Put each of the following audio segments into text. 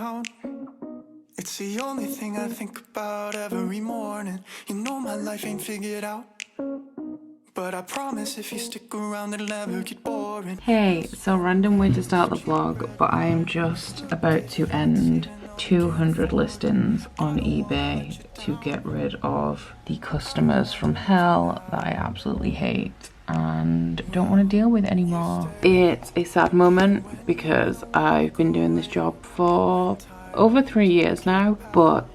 down. It's the only thing I think about every morning. You know my life ain't figured out, but I promise if you stick around it'll never get boring. Hey, so random way to start the vlog, but I am just about to end 200 listings on eBay to get rid of the customers from hell that I absolutely hate and don't want to deal with anymore. It's a sad moment because I've been doing this job for over 3 years now, but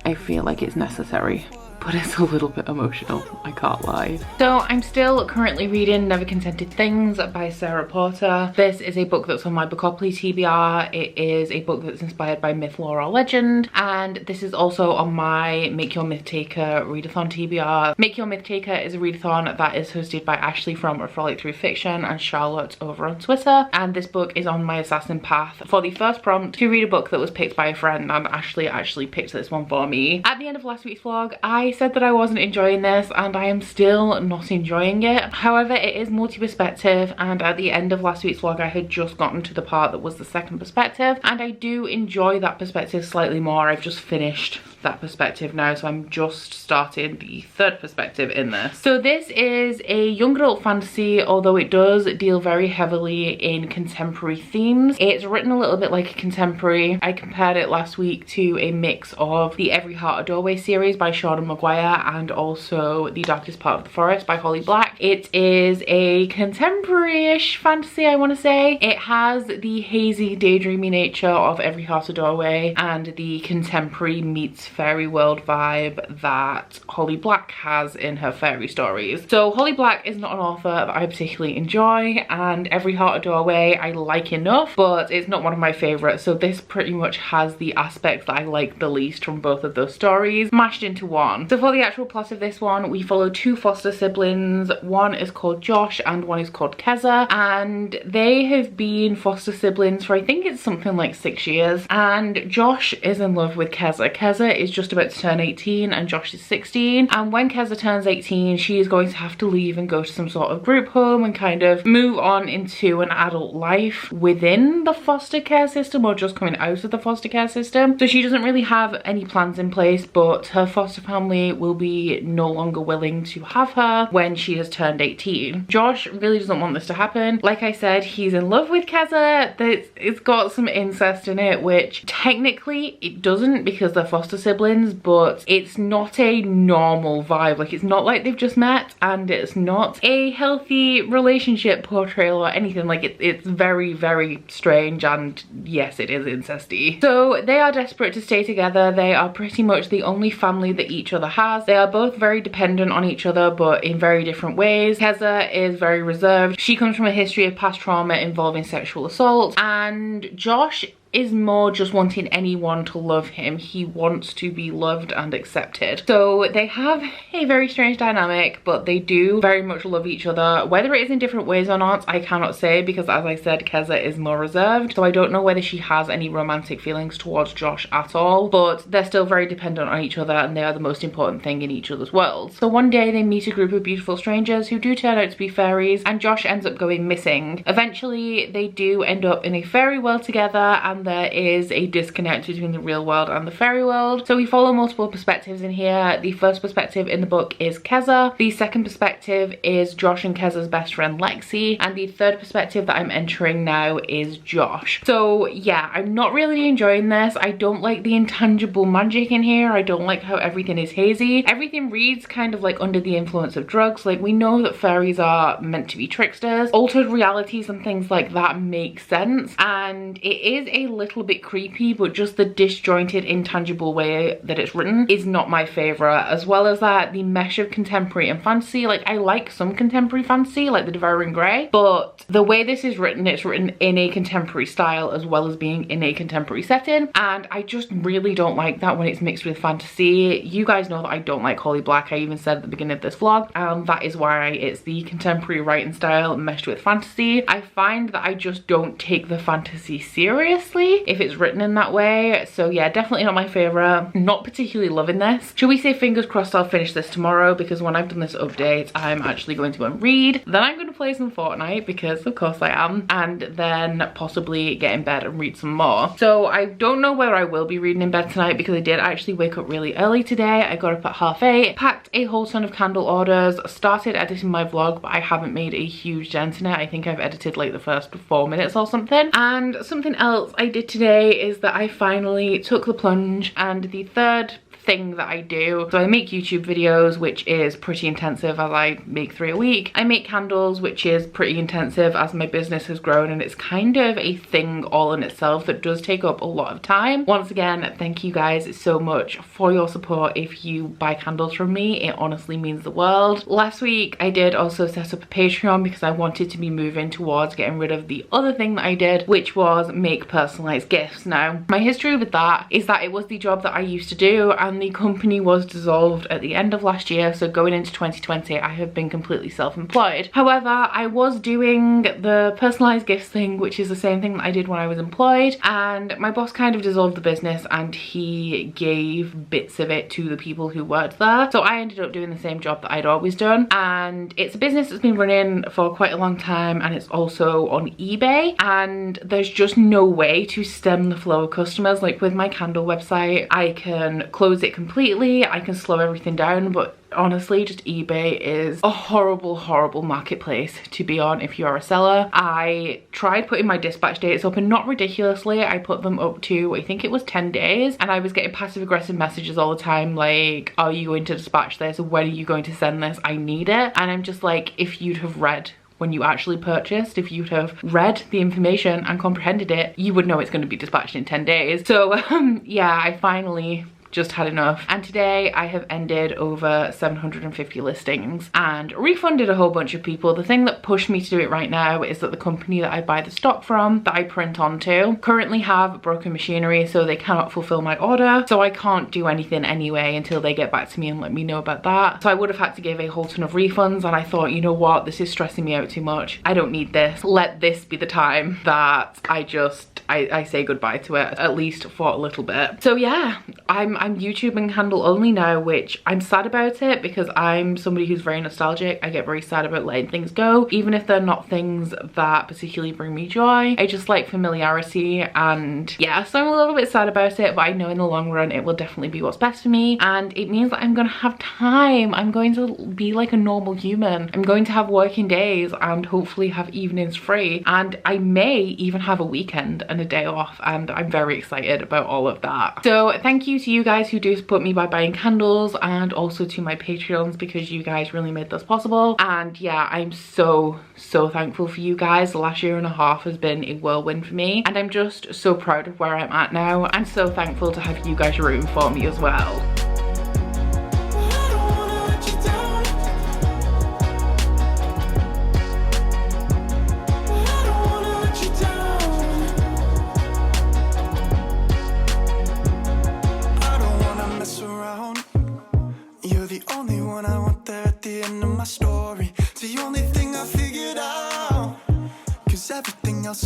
I feel like it's necessary. But it's a little bit emotional, I can't lie. So I'm still currently reading Never Contented Things by Sarah Porter. This is a book that's on my Bookopoly TBR. It is a book that's inspired by myth, lore, or legend. And this is also on my Make Your Myth Taker readathon TBR. Make Your Myth Taker is a readathon that is hosted by Ashley from A Frolic Through Fiction and Charlotte over on Twitter. And this book is on my assassin path for the first prompt to read a book that was picked by a friend, and Ashley actually picked this one for me. At the end of last week's vlog, I said that I wasn't enjoying this, and I am still not enjoying it. However, it is multi-perspective, and at the end of last week's vlog I had just gotten to the part that was the second perspective, and I do enjoy that perspective slightly more. I've just finished that perspective now, so I'm just starting the third perspective in this. So this is a young adult fantasy, although it does deal very heavily in contemporary themes. It's written a little bit like a contemporary. I compared it last week to a mix of the Every Heart a Doorway series by Sean Maguire and also The Darkest Part of the Forest by Holly Black. It is a contemporary-ish fantasy, I want to say. It has the hazy, daydreamy nature of Every Heart a Doorway and the contemporary meets fairy world vibe that Holly Black has in her fairy stories. So Holly Black is not an author that I particularly enjoy, and Every Heart a Doorway I like enough, but it's not one of my favorites. So this pretty much has the aspects that I like the least from both of those stories mashed into one. So for the actual plot of this one, we follow two foster siblings. One is called Josh and one is called Keza, and they have been foster siblings for I think it's something like 6 years, and Josh is in love with Keza. Keza is just about to turn 18 and Josh is 16, and when Keza turns 18 she is going to have to leave and go to some sort of group home and kind of move on into an adult life within the foster care system, or just coming out of the foster care system. So she doesn't really have any plans in place, but her foster family will be no longer willing to have her when she has turned 18. Josh really doesn't want this to happen. Like I said, he's in love with Keza. It's got some incest in it, which technically it doesn't because they're foster siblings, but it's not a normal vibe. Like, it's not like they've just met, and it's not a healthy relationship portrayal or anything. Like, it's very, very strange, and yes, it is incesty. So they are desperate to stay together. They are pretty much the only family that each other has. They are both very dependent on each other, but in very different ways. Keza is very reserved. She comes from a history of past trauma involving sexual assault, and Josh is more just wanting anyone to love him. He wants to be loved and accepted. So they have a very strange dynamic, but they do very much love each other. Whether it is in different ways or not, I cannot say, because as I said, Keza is more reserved. So I don't know whether she has any romantic feelings towards Josh at all, but they're still very dependent on each other, and they are the most important thing in each other's worlds. So one day they meet a group of beautiful strangers who do turn out to be fairies, and Josh ends up going missing. Eventually they do end up in a fairy world together, and there is a disconnect between the real world and the fairy world. So we follow multiple perspectives in here. The first perspective in the book is Keza. The second perspective is Josh and Keza's best friend Lexi. And the third perspective that I'm entering now is Josh. So yeah, I'm not really enjoying this. I don't like the intangible magic in here. I don't like how everything is hazy. Everything reads kind of like under the influence of drugs. Like, we know that fairies are meant to be tricksters. Altered realities and things like that make sense. And it is a little bit creepy, but just the disjointed, intangible way that it's written is not my favorite. As well as that, the mesh of contemporary and fantasy. Like, I like some contemporary fantasy, like the Devouring Grey, but the way this is written, it's written in a contemporary style as well as being in a contemporary setting, and I just really don't like that when it's mixed with fantasy. You guys know that I don't like Holly Black. I even said at the beginning of this vlog, and that is why it's the contemporary writing style meshed with fantasy. I find that I just don't take the fantasy seriously honestly, if it's written in that way. So yeah, definitely not my favorite. Not particularly loving this. Should we say fingers crossed I'll finish this tomorrow, because when I've done this update, I'm actually going to go and read. Then I'm going to play some Fortnite, because of course I am. And then possibly get in bed and read some more. So I don't know whether I will be reading in bed tonight, because I did actually wake up really early today. I got up at 8:30, packed a whole ton of candle orders, started editing my vlog, but I haven't made a huge dent in it. I think I've edited like the first 4 minutes or something. And something else I did today is that I finally took the plunge, and the third thing that I do. So I make YouTube videos, which is pretty intensive, as I make 3 a week. I make candles, which is pretty intensive as my business has grown, and it's kind of a thing all in itself that does take up a lot of time. Once again, thank you guys so much for your support. If you buy candles from me, it honestly means the world. Last week I did also set up a Patreon, because I wanted to be moving towards getting rid of the other thing that I did, which was make personalized gifts. Now, my history with that is that it was the job that I used to do, and the company was dissolved at the end of last year. So going into 2020, I have been completely self-employed. However, I was doing the personalized gifts thing, which is the same thing that I did when I was employed, and my boss kind of dissolved the business, and he gave bits of it to the people who worked there. So I ended up doing the same job that I'd always done, and it's a business that's been running for quite a long time, and it's also on eBay, and there's just no way to stem the flow of customers. Like with my candle website, I can close it completely, I can slow everything down, but honestly, just eBay is a horrible marketplace to be on if you're a seller. I tried putting my dispatch dates up, and not ridiculously, I put them up to, I think it was 10 days, and I was getting passive aggressive messages all the time like, are you going to dispatch this? When are you going to send this? I need it. And I'm just like, if you'd have read when you actually purchased, if you'd have read the information and comprehended it, you would know it's going to be dispatched in 10 days. So yeah, I finally just had enough, and today I have ended over 750 listings and refunded a whole bunch of people. The thing that pushed me to do it right now is that the company that I buy the stock from, that I print onto, currently have broken machinery, so they cannot fulfill my order, so I can't do anything anyway until they get back to me and let me know about that. So I would have had to give a whole ton of refunds, and I thought, you know what, this is stressing me out too much. I don't need this. Let this be the time that I say goodbye to it, at least for a little bit. So yeah, I'm YouTube and candle only now, which I'm sad about it, because I'm somebody who's very nostalgic. I get very sad about letting things go, even if they're not things that particularly bring me joy. I just like familiarity, and yeah, so I'm a little bit sad about it, but I know in the long run it will definitely be what's best for me, and it means that I'm gonna have time. I'm going to be like a normal human. I'm going to have working days and hopefully have evenings free, and I may even have a weekend and a day off, and I'm very excited about all of that. So thank you to you guys who do support me by buying candles, and also to my Patreons, because you guys really made this possible. And yeah, I'm so thankful for you guys. The last year and a half has been a whirlwind for me, and I'm just so proud of where I'm at now, and so thankful to have you guys rooting for me as well.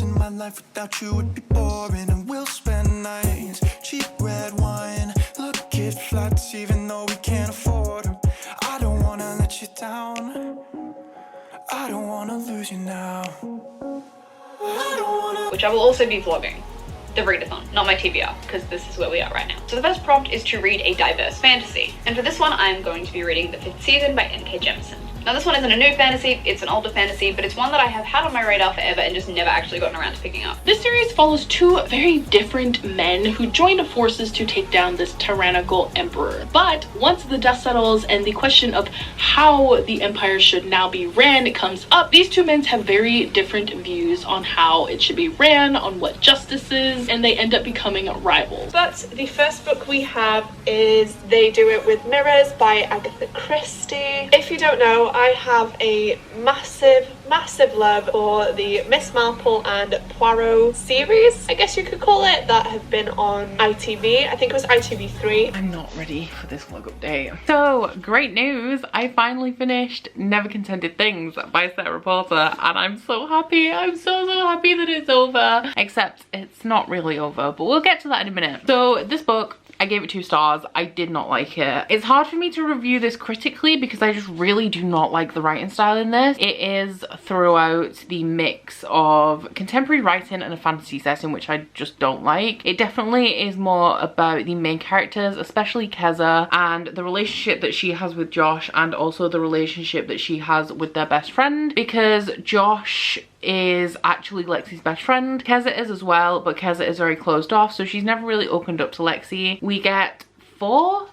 In my life without you would be boring, and we'll spend nights, cheap red wine, look at flights even though we can't afford them. I don't wanna let you down, I don't wanna lose you now, I don't wanna... Which I will also be vlogging. The readathon, not my TBR, because this is where we are right now. So the first prompt is to read a diverse fantasy, and for this one I'm going to be reading The Fifth Season by N.K. Jemisin. Now this one isn't a new fantasy, it's an older fantasy, but it's one that I have had on my radar forever and just never actually gotten around to picking up. This series follows two very different men who joined forces to take down this tyrannical emperor. But once the dust settles and the question of how the empire should now be ran comes up, these two men have very different views on how it should be ran, on what justice is, and they end up becoming rivals. But the first book we have is They Do It With Mirrors by Agatha Christie. If you don't know, I have a massive love for the Miss Marple and Poirot series, I guess you could call it, that have been on ITV. I think it was ITV3. I'm not ready for this vlog update. So, great news! I finally finished Never Contended Things by Sarah Porter, and I'm so happy. I'm so happy that it's over. Except it's not really over, but we'll get to that in a minute. So this book, I gave it 2 stars. I did not like it. It's hard for me to review this critically because I just really do not like the writing style in this. It is throughout the mix of contemporary writing and a fantasy setting, which I just don't like. It definitely is more about the main characters, especially Keza, and the relationship that she has with Josh, and also the relationship that she has with their best friend, because Josh is actually Lexi's best friend. Keza is as well, but Keza is very closed off, so she's never really opened up to Lexi. We get 4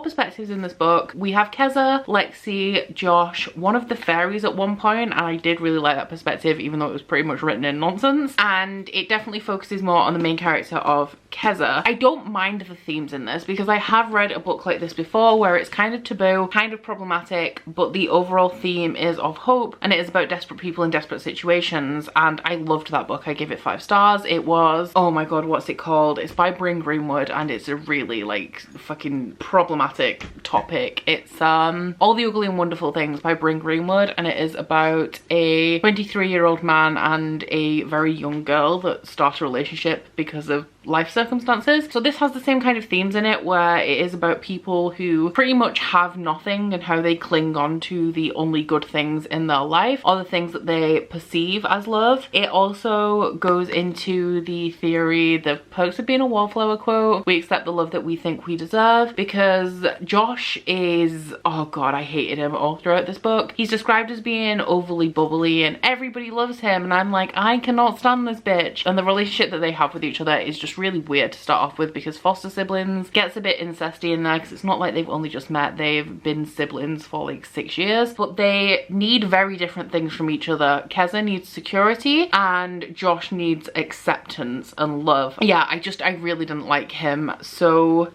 perspectives in this book. We have Keza, Lexi, Josh, one of the fairies at one point, and I did really like that perspective, even though it was pretty much written in nonsense. And it definitely focuses more on the main character of Keza. I don't mind the themes in this because I have read a book like this before where it's kind of taboo, kind of problematic, but the overall theme is of hope, and it is about desperate people in desperate situations, and I loved that book. I gave it 5 stars. It was, oh my god, what's it called? It's by Bryn Greenwood, and it's a really like fucking problematic topic. It's All the Ugly and Wonderful Things by Bryn Greenwood, and it is about a 23-year-old man and a very young girl that start a relationship because of life circumstances. So this has the same kind of themes in it, where it is about people who pretty much have nothing and how they cling on to the only good things in their life, or the things that they perceive as love. It also goes into the theory, the perks of being a wallflower quote, we accept the love that we think we deserve, because Josh is, oh god, I hated him all throughout this book. He's described as being overly bubbly and everybody loves him, and I'm like, I cannot stand this bitch. And the relationship that they have with each other is just really weird to start off with, because foster siblings gets a bit incesty in there, because it's not like they've only just met, they've been siblings for like 6 years, but they need very different things from each other. Keza needs security and Josh needs acceptance and love. Yeah, I really didn't like him. So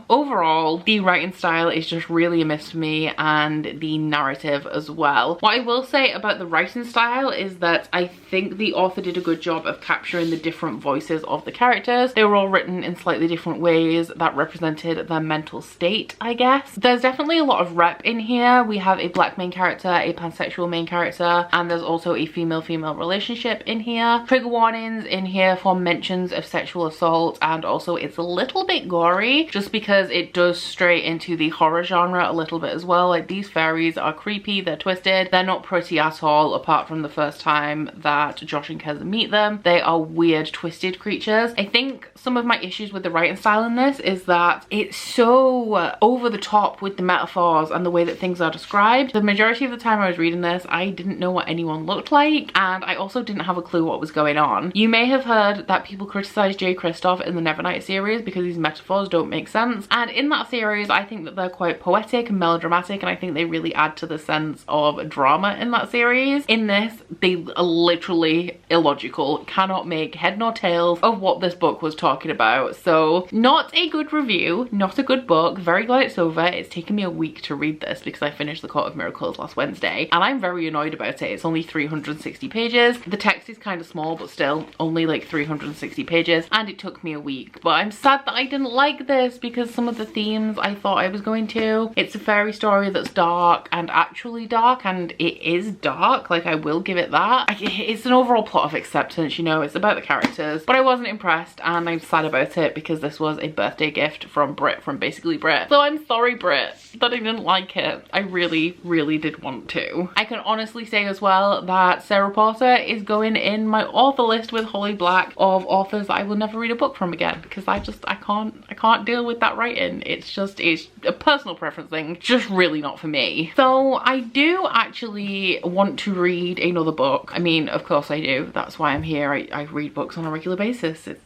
overall, the writing style is just really a miss for me, and the narrative as well. What I will say about the writing style is that I think the author did a good job of capturing the different voices of the characters. They were all written in slightly different ways that represented their mental state, I guess. There's definitely a lot of rep in here. We have a black main character, a pansexual main character, and there's also a female-female relationship in here. Trigger warnings in here for mentions of sexual assault, and also it's a little bit gory just because it does stray into the horror genre a little bit as well. Like, these fairies are creepy, they're twisted, they're not pretty at all apart from the first time that Josh and Keza meet them. They are weird, twisted creatures. I think some of my issues with the writing style in this is that it's so over the top with the metaphors and the way that things are described. The majority of the time I was reading this, I didn't know what anyone looked like, and I also didn't have a clue what was going on. You may have heard that people criticize Jay Kristoff in the Nevernight series because these metaphors don't make sense, and in that series I think that they're quite poetic and melodramatic, and I think they really add to the sense of drama in that series. In this, they are literally illogical, cannot make head nor tails of what this book was talking about. So not a good review, not a good book. Very glad it's over. It's taken me a week to read this because I finished The Court of Miracles last Wednesday, and I'm very annoyed about it. It's only 360 pages. The text is kind of small, but still only like 360 pages, and it took me a week. But I'm sad that I didn't like this because some of the themes I thought I was going to. It's a fairy story that's dark, and actually dark, and it is dark, like I will give it that. It's an overall plot of acceptance, you know, it's about the characters, but I wasn't impressed, and I'm sad about it because this was a birthday gift from Brit, from Basically Brit. So I'm sorry, Brit, that I didn't like it. I really did want to. I can honestly say as well that Sarah Porter is going in my author list with Holly Black of authors that I will never read a book from again, because I can't deal with that writing. It's a personal preference thing, just really not for me. So I do actually want to read another book. I mean, of course I do. That's why I'm here. I read books on a regular basis. It's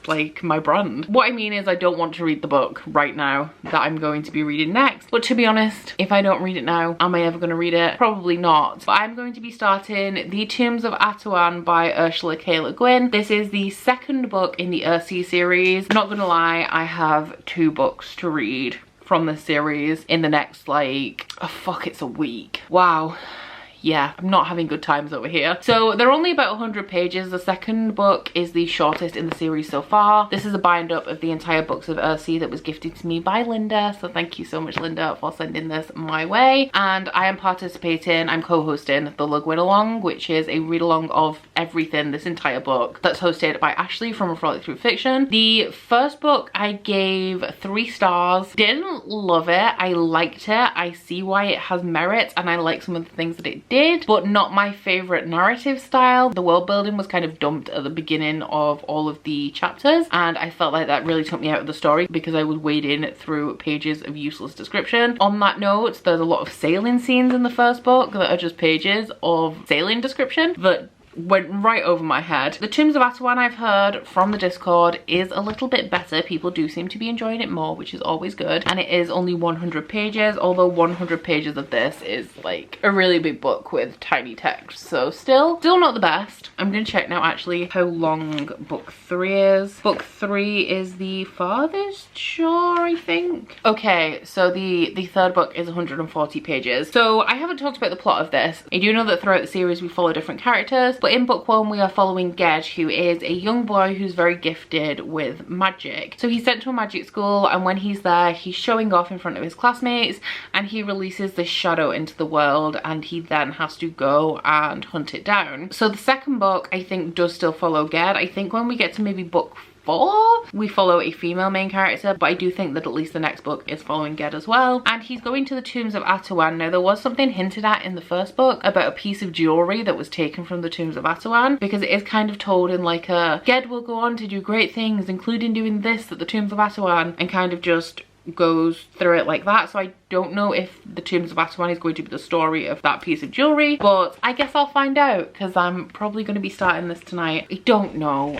like my brand. What I mean is I don't want to read the book right now that I'm going to be reading next. But to be honest, if I don't read it now, am I ever going to read it? Probably not. But I'm going to be starting The Tombs of Atuan by Ursula K. Le Guin. This is the second book in the Ursi series. I'm not gonna lie, I have 2 books to read from this series in the next like, oh fuck, it's a week. Wow. Yeah, I'm not having good times over here. So they're only about 100 pages. The second book is the shortest in the series so far. This is a bind up of the entire books of Earthsea that was gifted to me by Linda. So thank you so much, Linda, for sending this my way. And I am participating, I'm co-hosting the Luga read along, which is a read along of everything, this entire book, that's hosted by Ashley from A Frolic Through Fiction. The first book I gave 3 stars. Didn't love it. I liked it. I see why it has merit and I like some of the things that it did, but not my favorite narrative style. The world building was kind of dumped at the beginning of all of the chapters and I felt like that really took me out of the story because I was wading through pages of useless description. On that note, there's a lot of sailing scenes in the first book that are just pages of sailing description that went right over my head. The Tombs of Atawan, I've heard from the Discord, is a little bit better. People do seem to be enjoying it more, which is always good. And it is only 100 pages, although 100 pages of this is like a really big book with tiny text. So still not the best. I'm gonna check now actually how long book 3 is. Book 3 is the farthest shore, I think. Okay, so the third book is 140 pages. So I haven't talked about the plot of this. I do know that throughout the series we follow different characters, but in book 1 we are following Ged, who is a young boy who's very gifted with magic. So he's sent to a magic school and when he's there he's showing off in front of his classmates and he releases this shadow into the world and he then has to go and hunt it down. So the second book I think does still follow Ged. I think when we get to maybe book 4 we follow a female main character, but I do think that at least the next book is following Ged as well. And he's going to the Tombs of Atawan. Now there was something hinted at in the first book about a piece of jewelry that was taken from the Tombs of Atawan, because it is kind of told in like a Ged will go on to do great things including doing this at the Tombs of Atawan, and kind of just goes through it like that. So I don't know if the Tombs of Atawan is going to be the story of that piece of jewelry, but I guess I'll find out because I'm probably going to be starting this tonight. I don't know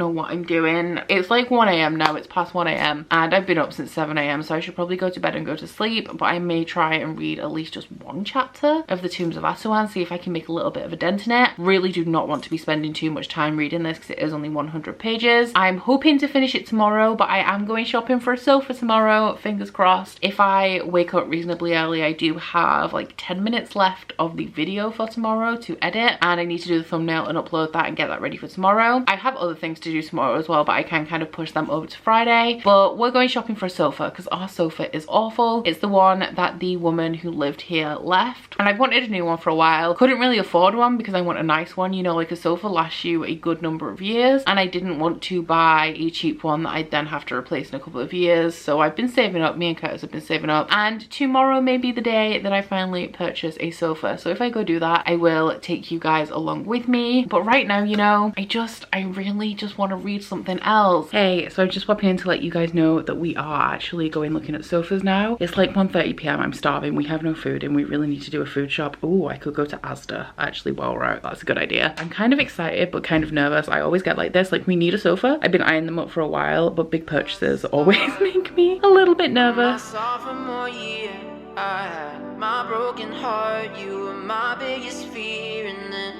what I'm doing. It's like 1 AM now, it's past 1 AM and I've been up since 7 AM, so I should probably go to bed and go to sleep, but I may try and read at least just 1 chapter of the Tombs of Atawan, see if I can make a little bit of a dent in it. Really do not want to be spending too much time reading this because it is only 100 pages. I'm hoping to finish it tomorrow, but I am going shopping for a sofa tomorrow, fingers crossed. If I wake up reasonably early, I do have like 10 minutes left of the video for tomorrow to edit, and I need to do the thumbnail and upload that and get that ready for tomorrow. I have other things to do tomorrow as well, but I can kind of push them over to Friday. But we're going shopping for a sofa because our sofa is awful. It's the one that the woman who lived here left, and I've wanted a new one for a while. Couldn't really afford one because I want a nice one, you know, like a sofa lasts you a good number of years, and I didn't want to buy a cheap one that I'd then have to replace in a couple of years. So I've been saving up, me and Curtis have been saving up, and tomorrow may be the day that I finally purchase a sofa. So if I go do that, I will take you guys along with me. But right now, you know, I really just want to read something else. Hey, so I'm just popping in to let you guys know that we are actually going looking at sofas now. It's like 1:30 PM, I'm starving, we have no food and we really need to do a food shop. Oh, I could go to Asda actually while we're out. That's a good idea. I'm kind of excited but kind of nervous. I always get like this, like we need a sofa. I've been eyeing them up for a while, but big purchases always make me a little bit nervous. My sophomore year, I had my broken heart. You were my biggest fear, and then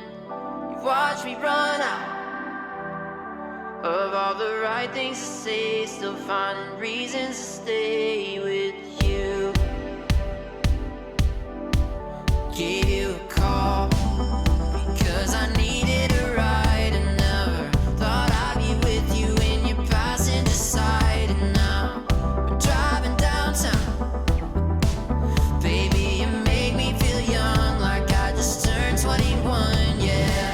you watched me run out of all the right things to say, still finding reasons to stay with you. Gave you a call because I needed a ride, and never thought I'd be with you in your passenger side, and now we're driving downtown. Baby, you make me feel young, like I just turned 21, yeah.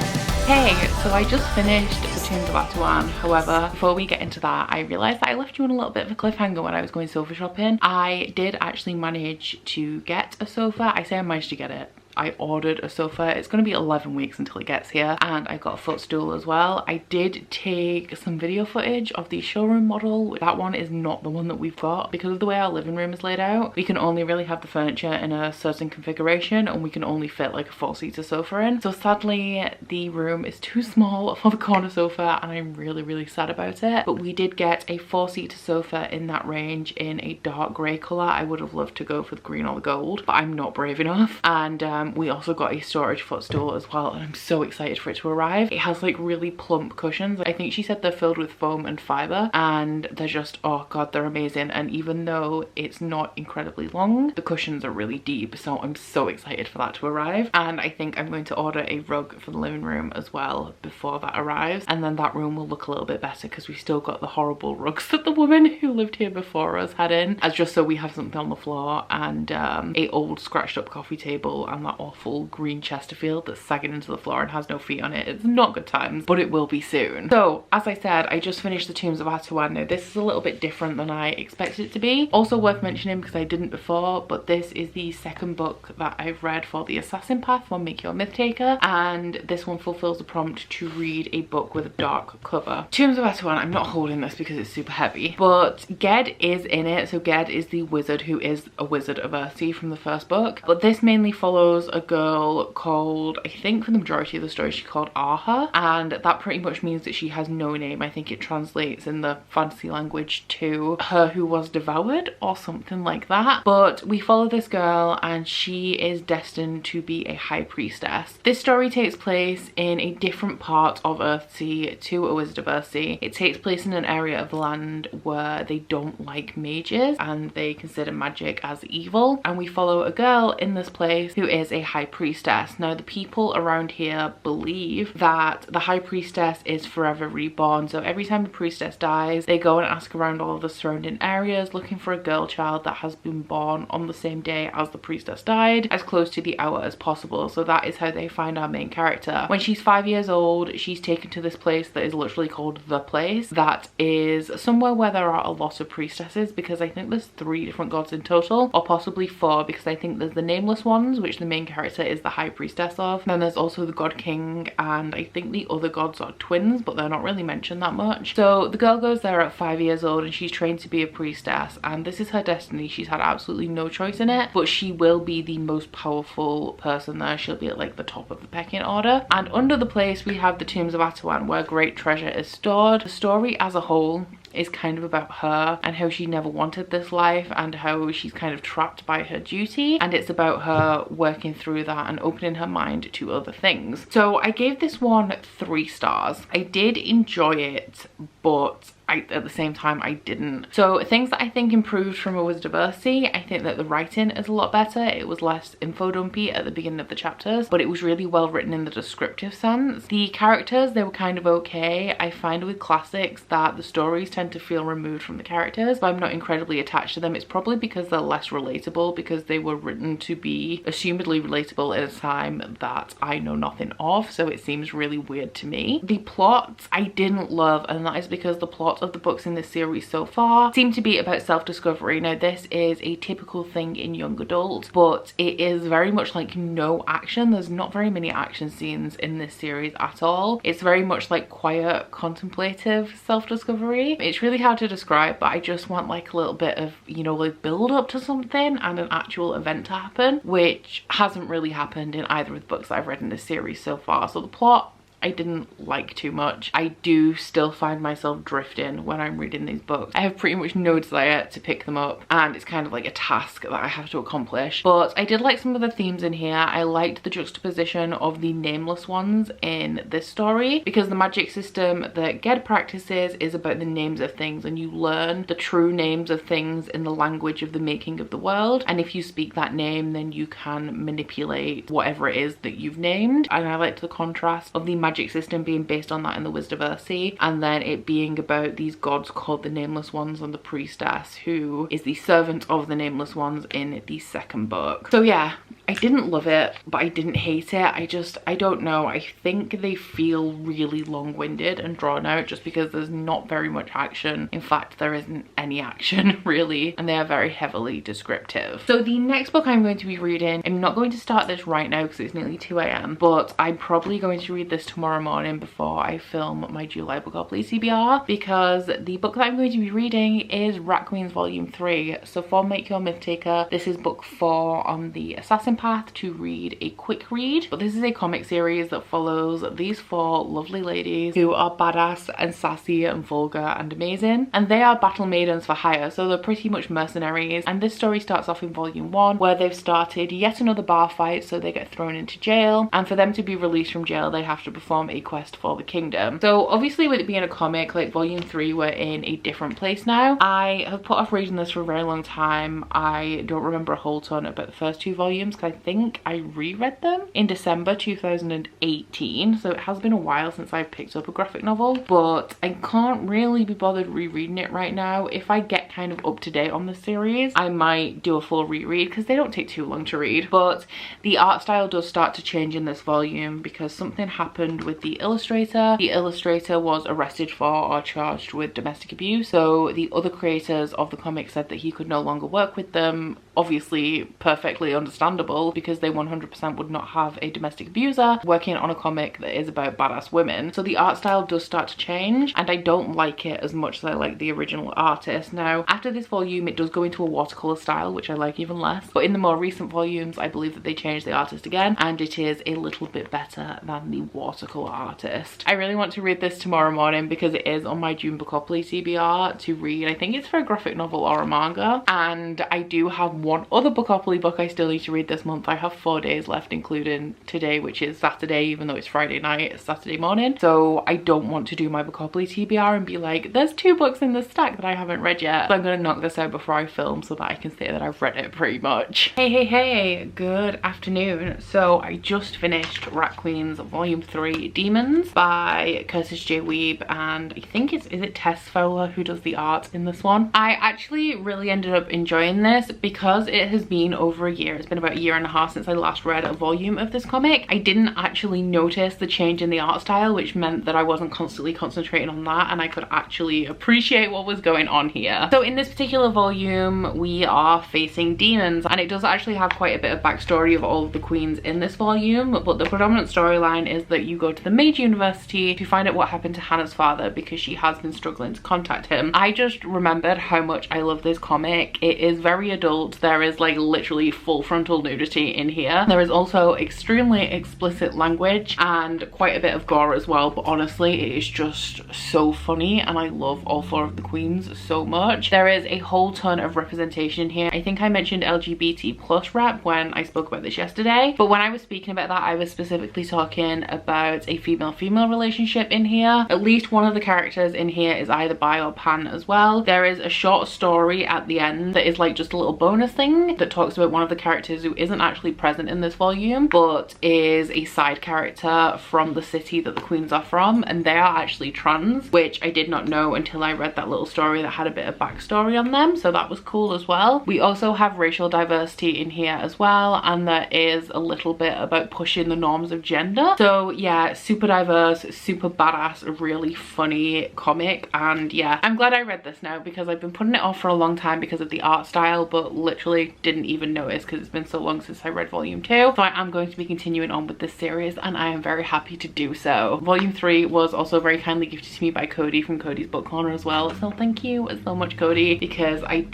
Hey, so I just finished the Tombs of Atawan. However, before we get into that, I realised that I left you on a little bit of a cliffhanger when I was going sofa shopping. I did actually manage to get a sofa. I say I managed to get it. I ordered a sofa. It's going to be 11 weeks until it gets here, and I got a footstool as well. I did take some video footage of the showroom model. That one is not the one that we've got because of the way our living room is laid out. We can only really have the furniture in a certain configuration and we can only fit like a 4-seater sofa in. So sadly the room is too small for the corner sofa and I'm really sad about it. But we did get a 4-seater sofa in that range in a dark grey colour. I would have loved to go for the green or the gold, but I'm not brave enough. And We also got a storage footstool as well, and I'm so excited for it to arrive. It has like really plump cushions. I think she said they're filled with foam and fiber, and they're just, oh god, they're amazing. And even though it's not incredibly long, the cushions are really deep, so I'm so excited for that to arrive. And I think I'm going to order a rug for the living room as well before that arrives, and then that room will look a little bit better because we still got the horrible rugs that the woman who lived here before us had in, as just so we have something on the floor, and a old scratched up coffee table and that awful green Chesterfield that's sagging into the floor and has no feet on it. It's not good times, but it will be soon. So as I said, I just finished the Tombs of Atuan. Now this is a little bit different than I expected it to be. Also worth mentioning because I didn't before, but this is the second book that I've read for the Assassin Path for Make Your Myth Taker, and this one fulfills the prompt to read a book with a dark cover. Tombs of Atuan, I'm not holding this because it's super heavy, but Ged is in it. So Ged is the wizard who is a wizard of Earthsea from the first book, but this mainly follows a girl called, I think for the majority of the story she's called Aha, and that pretty much means that she has no name. I think it translates in the fantasy language to her who was devoured or something like that. But we follow this girl and she is destined to be a high priestess. This story takes place in a different part of Earthsea to a Wizard of Earthsea. It takes place in an area of the land where they don't like mages and they consider magic as evil, and we follow a girl in this place who is a high priestess. Now the people around here believe that the high priestess is forever reborn, so every time the priestess dies they go and ask around all of the surrounding areas looking for a girl child that has been born on the same day as the priestess died, as close to the hour as possible. So that is how they find our main character. When she's 5 years old, she's taken to this place that is literally called The Place, that is somewhere where there are a lot of priestesses, because I think there's 3 different gods in total, or possibly 4, because I think there's the nameless ones, which the main character is the high priestess of. Then there's also the god king, and I think the other gods are twins, but they're not really mentioned that much. So the girl goes there at 5 years old and she's trained to be a priestess, and this is her destiny. She's had absolutely no choice in it, but she will be the most powerful person there. She'll be at like the top of the pecking order. And under the place we have the Tombs of Atuan, where great treasure is stored. The story as a whole is kind of about her and how she never wanted this life and how she's kind of trapped by her duty, and it's about her working through that and opening her mind to other things. So I gave this one 3 stars. I did enjoy it, but at the same time I didn't. So things that I think improved from A Wizard of Earthsea, I think that the writing is a lot better. It was less info dumpy at the beginning of the chapters, but it was really well written in the descriptive sense. The characters, they were kind of okay. I find with classics that the stories tend to feel removed from the characters, but I'm not incredibly attached to them. It's probably because they're less relatable, because they were written to be assumedly relatable at a time that I know nothing of, so it seems really weird to me. The plot I didn't love, and that is because the plot of the books in this series so far seem to be about self-discovery. Now this is a typical thing in young adults, but it is very much like no action. There's not very many action scenes in this series at all. It's very much like quiet, contemplative self-discovery. It's really hard to describe, but I just want like a little bit of, you know, like build up to something and an actual event to happen, which hasn't really happened in either of the books that I've read in this series so far. So the plot I didn't like too much. I do still find myself drifting when I'm reading these books. I have pretty much no desire to pick them up, and it's kind of like a task that I have to accomplish. But I did like some of the themes in here. I liked the juxtaposition of the nameless ones in this story, because the magic system that Ged practices is about the names of things, and you learn the true names of things in the language of the making of the world, and if you speak that name then you can manipulate whatever it is that you've named. And I liked the contrast of the magic system being based on that in the Wizard of Earthsea, and then it being about these gods called the Nameless Ones and the priestess who is the servant of the Nameless Ones in the second book. So yeah, I didn't love it, but I didn't hate it. I don't know. I think they feel really long-winded and drawn out just because there's not very much action. In fact, there isn't any action really, and they are very heavily descriptive. So the next book I'm going to be reading, I'm not going to start this right now because it's nearly 2 AM, but I'm probably going to read this tomorrow morning before I film my July Bookopoly CBR, because the book that I'm going to be reading is Rat Queens Volume 3. So for Make Your Myth Taker, this is book 4 on the Assassin path to read a quick read, but this is a comic series that follows these 4 lovely ladies who are badass and sassy and vulgar and amazing, and they are battle maidens for hire, so they're pretty much mercenaries. And this story starts off in volume 1 where they've started yet another bar fight, so they get thrown into jail, and for them to be released from jail they have to perform a quest for the kingdom. So obviously with it being a comic, like volume 3, we're in a different place now. I have put off reading this for a very long time. I don't remember a whole ton about the first 2 volumes because I think I reread them in December 2018, so it has been a while since I've picked up a graphic novel, but I can't really be bothered rereading it right now. If I get kind of up to date on the series, I might do a full reread because they don't take too long to read. But the art style does start to change in this volume because something happened with the illustrator. The illustrator was arrested for or charged with domestic abuse, so the other creators of the comic said that he could no longer work with them. Obviously perfectly understandable because they 100% would not have a domestic abuser working on a comic that is about badass women. So the art style does start to change, and I don't like it as much as I like the original artist. Now after this volume it does go into a watercolor style, which I like even less, but in the more recent volumes I believe that they changed the artist again and it is a little bit better than the watercolor artist. I really want to read this tomorrow morning because it is on my June Bookopoly TBR to read. I think it's for a graphic novel or a manga, and I do have one other Bookopoly book I still need to read this month. I have 4 days left, including today, which is Saturday, even though it's Friday night, it's Saturday morning. So I don't want to do my Bookopoly TBR and be like, there's 2 books in the stack that I haven't read yet. So I'm gonna knock this out before I film so that I can say that I've read it pretty much. Hey, good afternoon. So I just finished Rat Queen's Volume 3 Demons by Curtis J. Weeb, and I think is it Tess Fowler who does the art in this one. I actually really ended up enjoying this because it has been over a year. It's been about a year and a half since I last read a volume of this comic. I didn't actually notice the change in the art style, which meant that I wasn't constantly concentrating on that and I could actually appreciate what was going on here. So in this particular volume we are facing demons, and it does actually have quite a bit of backstory of all of the queens in this volume, but the predominant storyline is that you go to the Mage University to find out what happened to Hannah's father because she has been struggling to contact him. I just remembered how much I love this comic. It is very adult. There is like literally full frontal nudity in here. There is also extremely explicit language and quite a bit of gore as well, but honestly it is just so funny and I love all 4 of the queens so much. There is a whole ton of representation here. I think I mentioned LGBT plus rep when I spoke about this yesterday, but when I was speaking about that I was specifically talking about a female-female relationship in here. At least one of the characters in here is either bi or pan as well. There is a short story at the end that is like just a little bonus thing that talks about one of the characters who isn't actually present in this volume but is a side character from the city that the queens are from, and they are actually trans, which I did not know until I read that little story that had a bit of backstory on them, so that was cool as well. We also have racial diversity in here as well, and there is a little bit about pushing the norms of gender. So yeah, super diverse, super badass, really funny comic, and yeah, I'm glad I read this now because I've been putting it off for a long time because of the art style, but literally didn't even notice because it's been so long since I read volume 2. So I am going to be continuing on with this series and I am very happy to do so. Volume 3 was also very kindly gifted to me by Cody from Cody's Book Corner as well, so thank you so much Cody, because I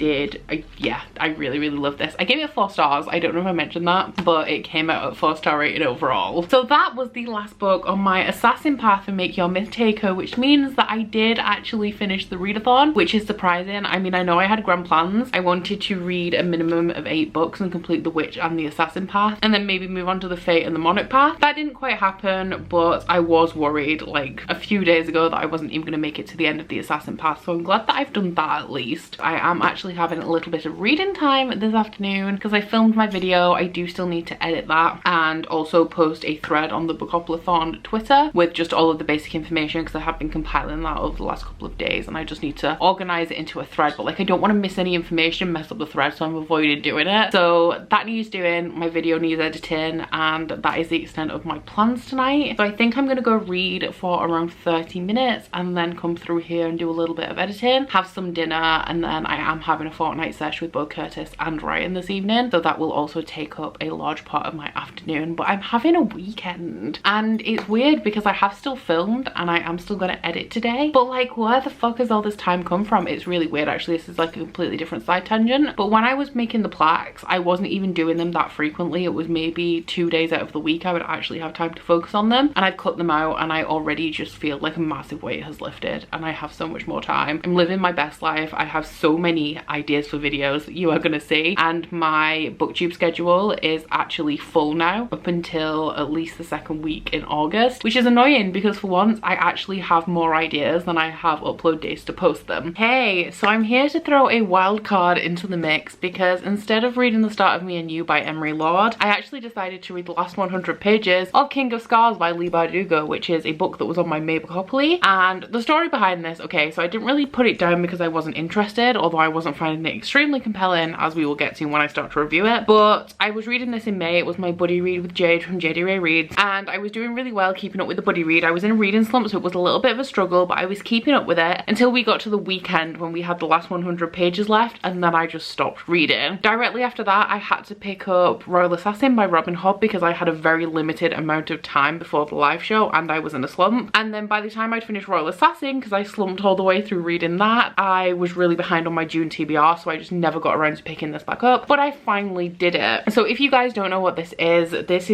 really love this. I gave it 4 stars. I don't know if I mentioned that, but it came out at 4-star rating overall. So that was the last book on my Assassin Path and Make Your Myth Taker, which means that I did actually finish the readathon, which is surprising. I mean, I know I had grand plans. I wanted to read a minimum of 8 books and complete the Witch and the Assassin Path and then maybe move on to the Fate and the Monarch Path. That didn't quite happen, but I was worried like a few days ago that I wasn't even going to make it to the end of the Assassin Path, so I'm glad that I've done that at least. I am actually having a little bit of reading time this afternoon because I filmed my video. I do still need to edit that and also post a thread on the Bookoplathon Twitter with just all of the basic information because I have been compiling that over the last couple of days and I just need to organize it into a thread, but like I don't want to miss any information, mess up the thread, so I'm avoiding doing it. So that needs doing, my video needs editing, and that is the extent of my plans tonight. So I think I'm gonna go read for around 30 minutes and then come through here and do a little bit of editing, have some dinner, and then I am having a fortnight sesh with both Curtis and Ryan this evening, so that will also take up a large part of my afternoon. But I'm having a weekend and it's weird because I have still filmed and I am still gonna edit today, but like where the fuck has all this time come from? It's really weird actually. This is like a completely different side tangent, but when I was making the plaques I wasn't even doing them them that frequently. It was maybe 2 days out of the week I would actually have time to focus on them, and I've cut them out, and I already just feel like a massive weight has lifted and I have so much more time. I'm living my best life. I have so many ideas for videos that you are gonna see, and my booktube schedule is actually full now up until at least the second week in August, which is annoying because for once I actually have more ideas than I have upload days to post them. Hey, so I'm here to throw a wild card into the mix because instead of reading The Start of Me and You by Emery Lord, I actually decided to read the last 100 pages of King of Scars by Leigh Bardugo, which is a book that was on my Maybookhopoly. And the story behind this, okay, so I didn't really put it down because I wasn't interested, although I wasn't finding it extremely compelling, as we will get to when I start to review it. But I was reading this in May. It was my buddy read with Jade from JD Ray Reads, and I was doing really well keeping up with the buddy read. I was in a reading slump, so it was a little bit of a struggle, but I was keeping up with it until we got to the weekend when we had the last 100 pages left, and then I just stopped reading. Directly after that, I had to pick up Royal Assassin by Robin Hobb because I had a very limited amount of time before the live show and I was in a slump. And then by the time I'd finished Royal Assassin, because I slumped all the way through reading that, I was really behind on my June TBR, so I just never got around to picking this back up, but I finally did it. So if you guys don't know what this is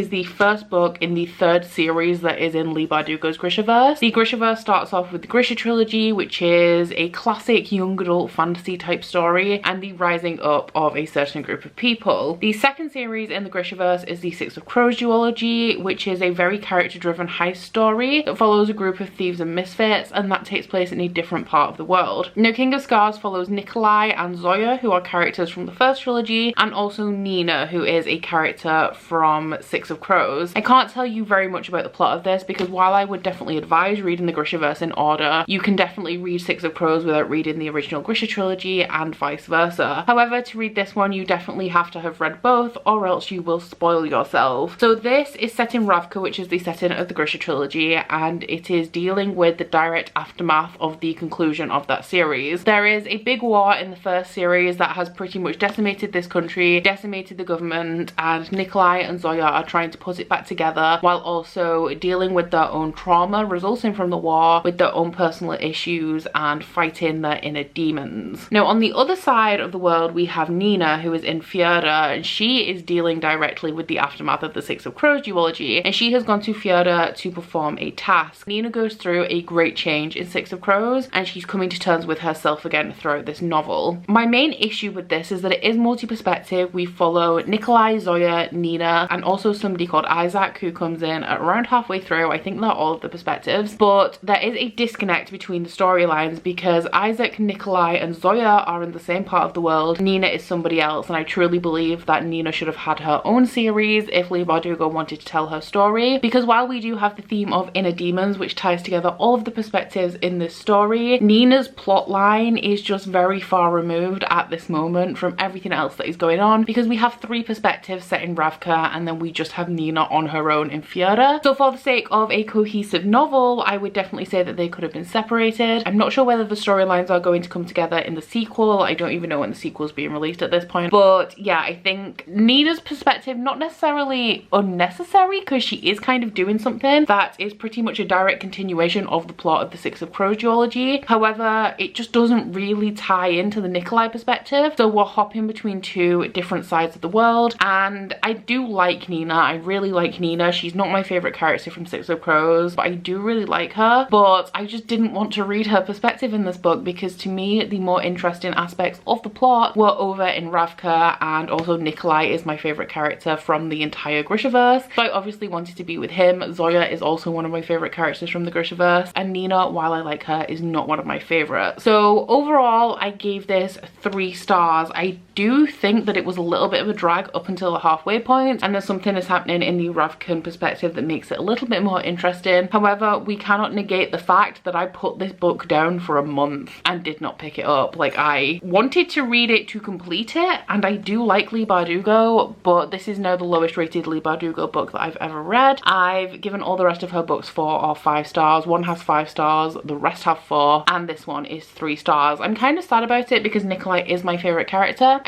the first book in the third series that is in Leigh Bardugo's Grishaverse. The Grishaverse starts off with the Grisha trilogy, which is a classic young adult fantasy type story, and the rising up of a certain group of people. The second series in the Grishaverse is the Six of Crows duology, which is a very character driven heist story that follows a group of thieves and misfits, and that takes place in a different part of the world. Now King of Scars follows Nikolai and Zoya, who are characters from the first trilogy, and also Nina, who is a character from Six of Crows. I can't tell you very much about the plot of this because while I would definitely advise reading the Grishaverse in order, you can definitely read Six of Crows without reading the original Grisha trilogy and vice versa. However, to read this one you definitely have to have read both or else you will spoil yourself. So this is set in Ravka, which is the setting of the Grisha trilogy, and it is dealing with the direct aftermath of the conclusion of that series. There is a big war in the first series that has pretty much decimated this country, decimated the government, and Nikolai and Zoya are trying to put it back together while also dealing with their own trauma resulting from the war, with their own personal issues and fighting their inner demons. Now on the other side of the world we have Nina, who is in Fjorda, and she is dealing directly with the aftermath of the Six of Crows duology, and she has gone to Fjorda to perform a task. Nina goes through a great change in Six of Crows and she's coming to terms with herself again throughout this novel. My main issue with this is that it is multi-perspective. We follow Nikolai, Zoya, Nina, and also somebody called Isaac who comes in at around halfway through. I think they're all of the perspectives, but there is a disconnect between the storylines because Isaac, Nikolai, and Zoya are in the same part of the world. Nina is somebody else, and I truly believe that Nina should have had her own series if Leigh Bardugo wanted to tell her story, because while we do have the theme of inner demons which ties together all of the perspectives in this story, Nina's plot line is just very far removed at this moment from everything else that is going on, because we have three perspectives set in Ravka and then we just have Nina on her own in Fjorda. So for the sake of a cohesive novel, I would definitely say that they could have been separated. I'm not sure whether the storylines are going to come together in the sequel. I don't even know when the sequel is being released at this point, but yeah, I think Nina's perspective, not necessarily unnecessary because she is kind of doing something that is pretty much a direct continuation of the plot of the Six of Crows duology. However, it just doesn't really tie into the Nikolai perspective, so we're hopping between two different sides of the world. And I do like Nina. I really like Nina. She's not my favorite character from Six of Crows, but I do really like her, but I just didn't want to read her perspective in this book because to me the more interesting aspects of the plot were over in Ravka, and also Nikolai is my favorite character from the entire Grishaverse, so I obviously wanted to be with him. Zoya is also one of my favorite characters from the Grishaverse, and Nina, while I like her, is not one of my favorites. So overall I gave this 3 stars. I do think that it was a little bit of a drag up until the halfway point, and there's something that's happening in the Ravkan perspective that makes it a little bit more interesting. However, we cannot negate the fact that I put this book down for a month and did not pick it up. Like, I wanted to read it to complete it, and I do like Leigh Bardugo, but this is now the lowest rated Leigh Bardugo book that I've ever read. I've given all the rest of her books 4 or 5 stars. One has 5 stars, the rest have 4, and this one is 3 stars. I'm kind of sad about it because Nikolai is my favorite character.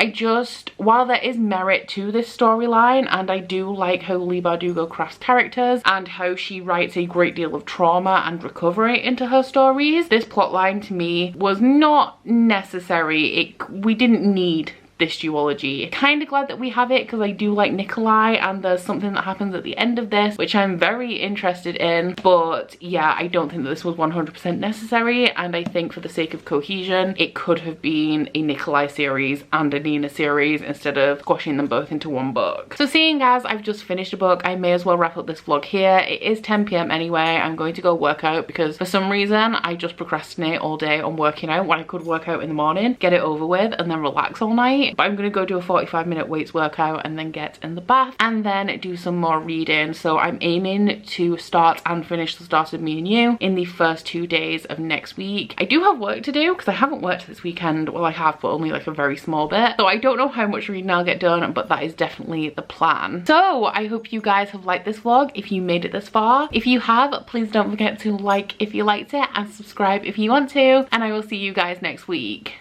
While there is merit to this storyline, and I do like how Leigh Bardugo crafts characters and how she writes a great deal of trauma and recovery into her stories, this plotline to me was not necessary. We didn't need this duology. Kind of glad that we have it because I do like Nikolai, and there's something that happens at the end of this which I'm very interested in. But yeah, I don't think that this was 100% necessary, and I think for the sake of cohesion it could have been a Nikolai series and a Nina series instead of squashing them both into one book. So seeing as I've just finished a book, I may as well wrap up this vlog here. It is 10 PM anyway. I'm going to go work out because for some reason I just procrastinate all day on working out when I could work out in the morning, get it over with, and then relax all night. But I'm gonna go do a 45-minute weights workout and then get in the bath and then do some more reading. So I'm aiming to start and finish The Start of Me and You in the first 2 days of next week. I do have work to do because I haven't worked this weekend. Well, I have, but only like a very small bit. So I don't know how much reading I'll get done, but that is definitely the plan. So I hope you guys have liked this vlog if you made it this far. If you have, please don't forget to like if you liked it and subscribe if you want to, and I will see you guys next week.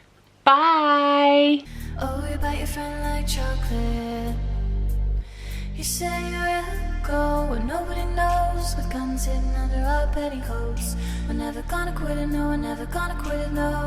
Bye! Oh, you bite your friend like chocolate. You say you'll go where nobody knows, with guns hidden under our petticoats. We're never gonna quit it, no, we're never gonna quit it, no.